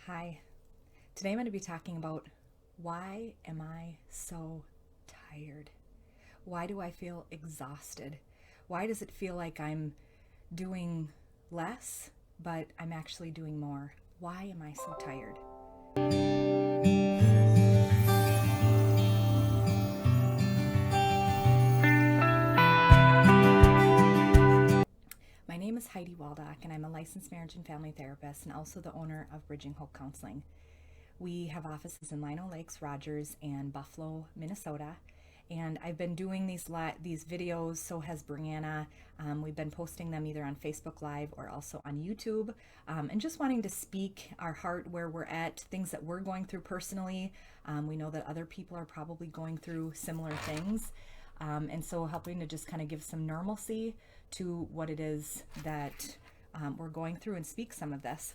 Hi. Today I'm going to be talking about why am I so tired? Why do I feel exhausted? Why does it feel like I'm doing less, but I'm actually doing more? Why am I so tired? My name is Heidi Waldoch, and I'm a licensed marriage and family therapist and also the owner of Bridging Hope Counseling. We have offices in Lino Lakes, Rogers, and Buffalo, Minnesota. And I've been doing these videos, so has Brianna. We've been posting them either on Facebook Live or also on YouTube. And just wanting to speak our heart where we're at, things that we're going through personally. We know that other people are probably going through similar things. And so helping to just kind of give some normalcy to what it is that we're going through and speak some of this.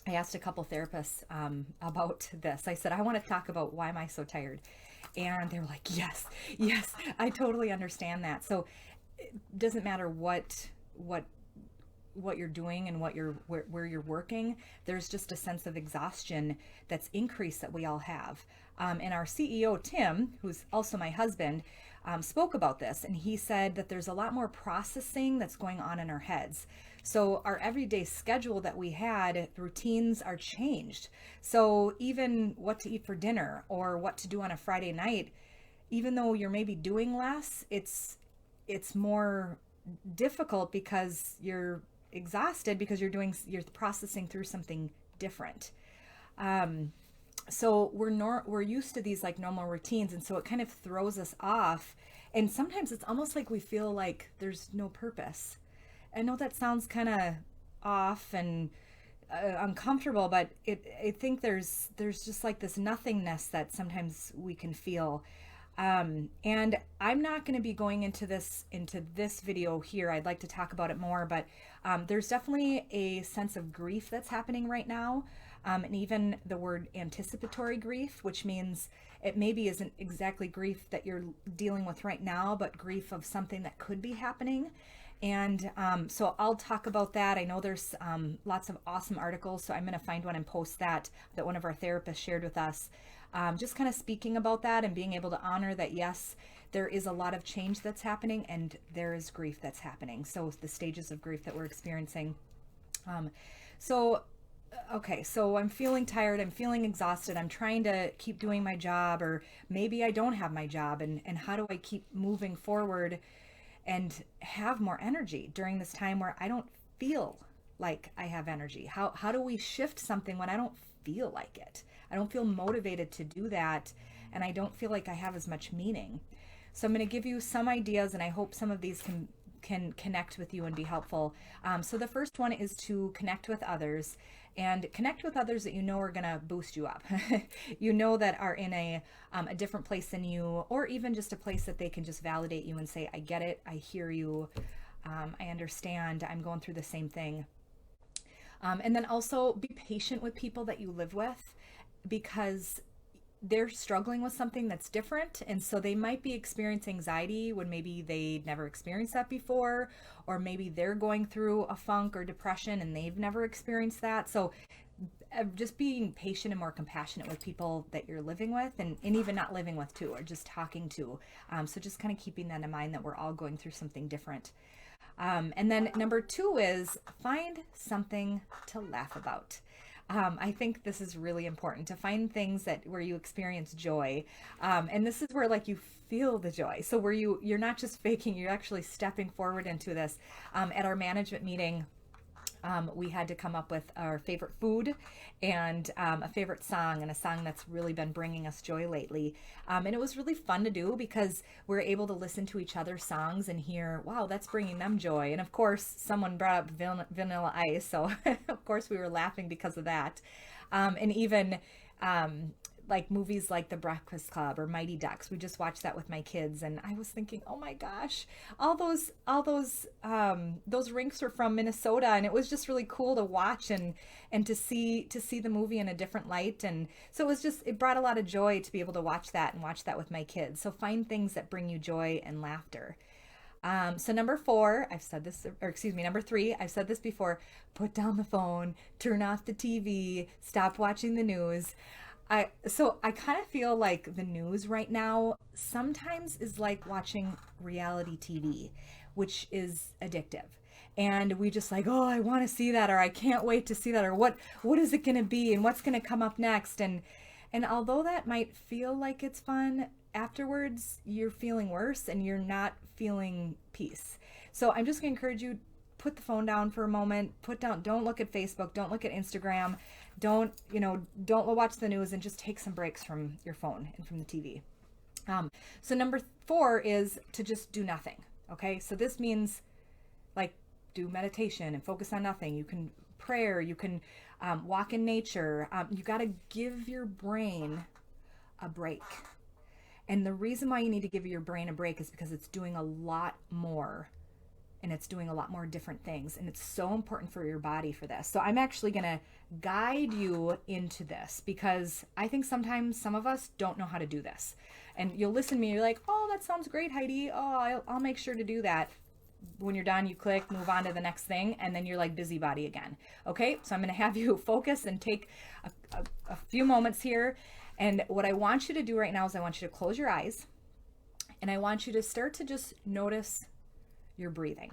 I asked a couple therapists about this. I said, I want to talk about why am I so tired? And they were like, yes, yes, I totally understand that. So it doesn't matter what you're doing and where you're working. There's just a sense of exhaustion that's increased that we all have. And our CEO Tim, who's also my husband, spoke about this, and he said that there's a lot more processing that's going on in our heads. So our everyday schedule that we had, routines are changed. So even what to eat for dinner or what to do on a Friday night, even though you're maybe doing less, it's more difficult because you're exhausted because you're processing through something different. So we're used to these like normal routines, and so it kind of throws us off. And sometimes it's almost like we feel like there's no purpose. I know that sounds kind of off and uncomfortable, but I think there's just like this nothingness that sometimes we can feel. And I'm not going to be going into this video here. I'd like to talk about it more, but there's definitely a sense of grief that's happening right now. And even the word anticipatory grief, which means it maybe isn't exactly grief that you're dealing with right now, but grief of something that could be happening. And so I'll talk about that. I know there's lots of awesome articles, so I'm going to find one and post that one of our therapists shared with us. Just kind of speaking about that and being able to honor that, yes, there is a lot of change that's happening and there is grief that's happening. So the stages of grief that we're experiencing. Um, so okay, so I'm feeling tired, I'm feeling exhausted, I'm trying to keep doing my job, or maybe I don't have my job, and how do I keep moving forward and have more energy during this time where I don't feel like I have energy? How do we shift something when I don't feel like it? I don't feel motivated to do that, and I don't feel like I have as much meaning. So I'm going to give you some ideas, and I hope some of these can connect with you and be helpful. So the first one is to connect with others, and connect with others that you know are going to boost you up. You know that are in a different place than you, or even just a place that they can just validate you and say, I get it, I hear you, I understand, I'm going through the same thing. And then also be patient with people that you live with, because they're struggling with something that's different, and so they might be experiencing anxiety when maybe they never experienced that before, or maybe they're going through a funk or depression and they've never experienced that. So just being patient and more compassionate with people that you're living with, and even not living with too, or just talking to. So just kind of keeping that in mind, that we're all going through something different. And then number two is find something to laugh about. I think this is really important, to find things that where you experience joy, and this is where like you feel the joy. So where you're not just faking, you're actually stepping forward into this. At our management meeting, we had to come up with our favorite food and a favorite song, and a song that's really been bringing us joy lately. And it was really fun to do because we're able to listen to each other's songs and hear, wow, that's bringing them joy. And of course, someone brought up Vanilla Ice, so of course we were laughing because of that. And even like movies like The Breakfast Club or Mighty Ducks. We just watched that with my kids, and I was thinking, oh my gosh, all those rinks were from Minnesota, and it was just really cool to watch and to see the movie in a different light. And so it brought a lot of joy to be able to watch that with my kids. So find things that bring you joy and laughter. So number four, I've said this, or excuse me, number three, I've said this before, put down the phone, turn off the TV, stop watching the news. I kind of feel like the news right now sometimes is like watching reality TV, which is addictive. And we just like, oh, I want to see that, or I can't wait to see that, or what is it going to be, and what's going to come up next. And although that might feel like it's fun, afterwards you're feeling worse and you're not feeling peace. So I'm just going to encourage you, put the phone down for a moment, don't look at Facebook, don't look at Instagram, don't watch the news, and just take some breaks from your phone and from the TV. So number four is to just do nothing. Okay. So this means like do meditation and focus on nothing. You can prayer, you can walk in nature. You got to give your brain a break. And the reason why you need to give your brain a break is because it's doing a lot more, and it's doing a lot more different things. And it's so important for your body for this. So I'm actually going to guide you into this, because I think sometimes some of us don't know how to do this. And you'll listen to me, you're like, oh, that sounds great, Heidi. Oh, I'll make sure to do that. When you're done, you click, move on to the next thing, and then you're like busybody again. Okay, so I'm going to have you focus and take a few moments here. And what I want you to do right now is I want you to close your eyes, and I want you to start to just notice your breathing.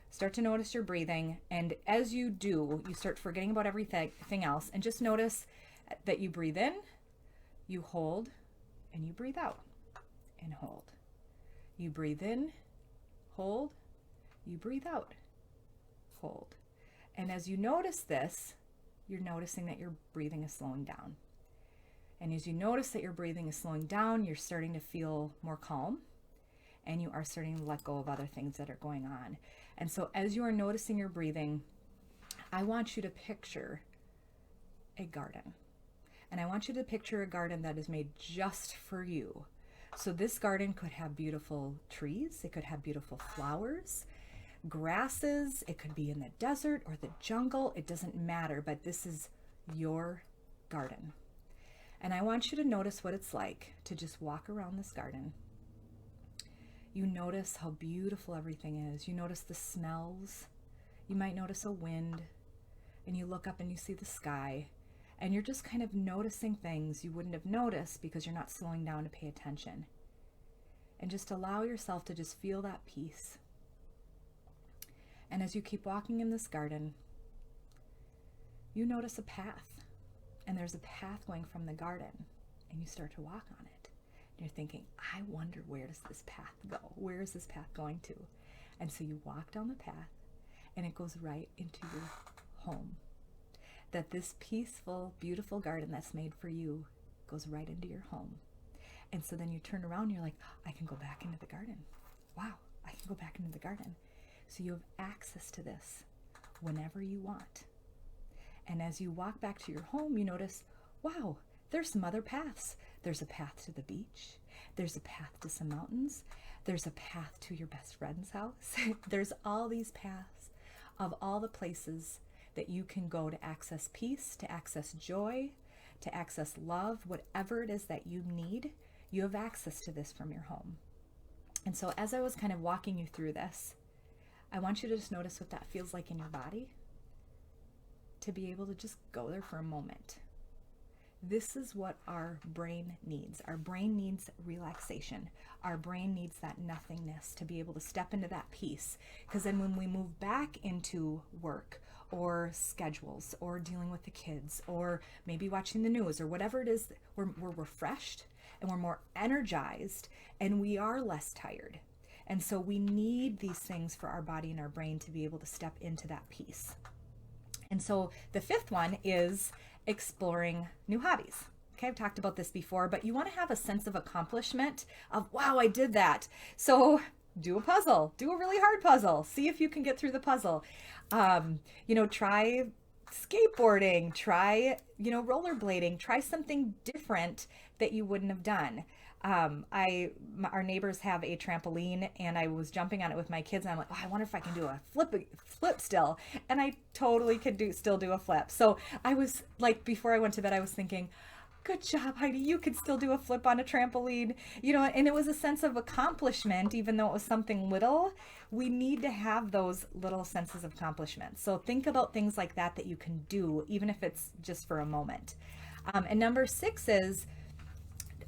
Start to notice your breathing, and as you do, you start forgetting about everything else, and just notice that you breathe in, you hold, and you breathe out, and hold. You breathe in, hold, you breathe out, hold. And as you notice this, you're noticing that your breathing is slowing down. And as you notice that your breathing is slowing down, you're starting to feel more calm, and you are starting to let go of other things that are going on. And so as you are noticing your breathing, I want you to picture a garden. And I want you to picture a garden that is made just for you. So this garden could have beautiful trees, it could have beautiful flowers, grasses, it could be in the desert or the jungle, it doesn't matter, but this is your garden. And I want you to notice what it's like to just walk around this garden. You notice how beautiful everything is. You notice the smells. You might notice a wind, and you look up and you see the sky, and you're just kind of noticing things you wouldn't have noticed because you're not slowing down to pay attention. And just allow yourself to just feel that peace. And as you keep walking in this garden, you notice a path. And there's a path going from the garden, and you start to walk on it. And you're thinking, I wonder, where does this path go? Where is this path going to? And so you walk down the path, and it goes right into your home. That this peaceful, beautiful garden that's made for you goes right into your home. And so then you turn around and you're like, I can go back into the garden. Wow, I can go back into the garden. So you have access to this whenever you want. And as you walk back to your home, you notice, wow, there's some other paths. There's a path to the beach. There's a path to some mountains. There's a path to your best friend's house. There's all these paths of all the places that you can go to access peace, to access joy, to access love, whatever it is that you need, you have access to this from your home. And so as I was kind of walking you through this, I want you to just notice what that feels like in your body, to be able to just go there for a moment. This is what our brain needs. Our brain needs relaxation. Our brain needs that nothingness to be able to step into that peace. Because then when we move back into work or schedules or dealing with the kids or maybe watching the news or whatever it is, we're refreshed and we're more energized and we are less tired. And so we need these things for our body and our brain to be able to step into that peace. And so the fifth one is exploring new hobbies. Okay, I've talked about this before, but you want to have a sense of accomplishment of, wow, I did that. So do a puzzle, do a really hard puzzle, see if you can get through the puzzle. Try skateboarding, try, rollerblading, try something different that you wouldn't have done. Our neighbors have a trampoline and I was jumping on it with my kids and I'm like, oh, I wonder if I can do a flip still. And I totally could still do a flip. So I was like, before I went to bed, I was thinking, Good job, Heidi. You could still do a flip on a trampoline. And it was a sense of accomplishment, even though it was something little. We need to have those little senses of accomplishment. So think about things like that you can do, even if it's just for a moment. And number 6 is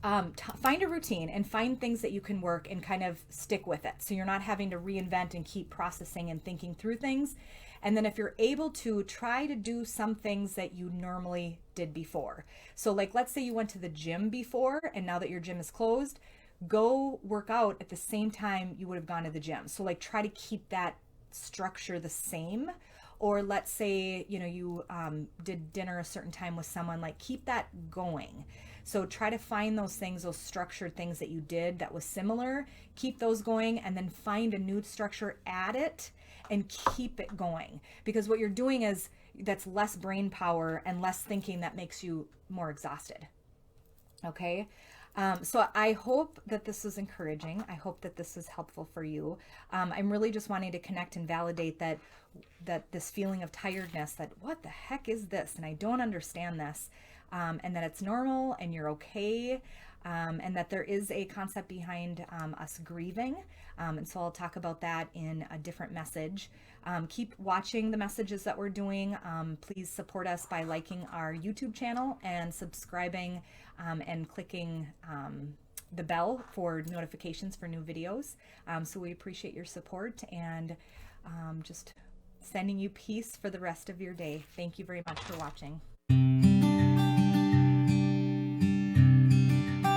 find a routine and find things that you can work and kind of stick with it. So you're not having to reinvent and keep processing and thinking through things. And then if you're able to, try to do some things that you normally did before. So like, let's say you went to the gym before and now that your gym is closed, go work out at the same time you would have gone to the gym. So like, try to keep that structure the same. Or let's say, you did dinner a certain time with someone, like keep that going. So try to find those things, those structured things that you did that was similar, keep those going, and then find a new structure, add it, and keep it going. Because what you're doing is, that's less brain power and less thinking that makes you more exhausted. Okay. So I hope that this was encouraging. I hope that this is helpful for you. I'm really just wanting to connect and validate that this feeling of tiredness, that what the heck is this? And I don't understand this. And that it's normal and you're okay. And that there is a concept behind us grieving. And so I'll talk about that in a different message. Keep watching the messages that we're doing. Please support us by liking our YouTube channel and subscribing and clicking the bell for notifications for new videos. So we appreciate your support and just sending you peace for the rest of your day. Thank you very much for watching.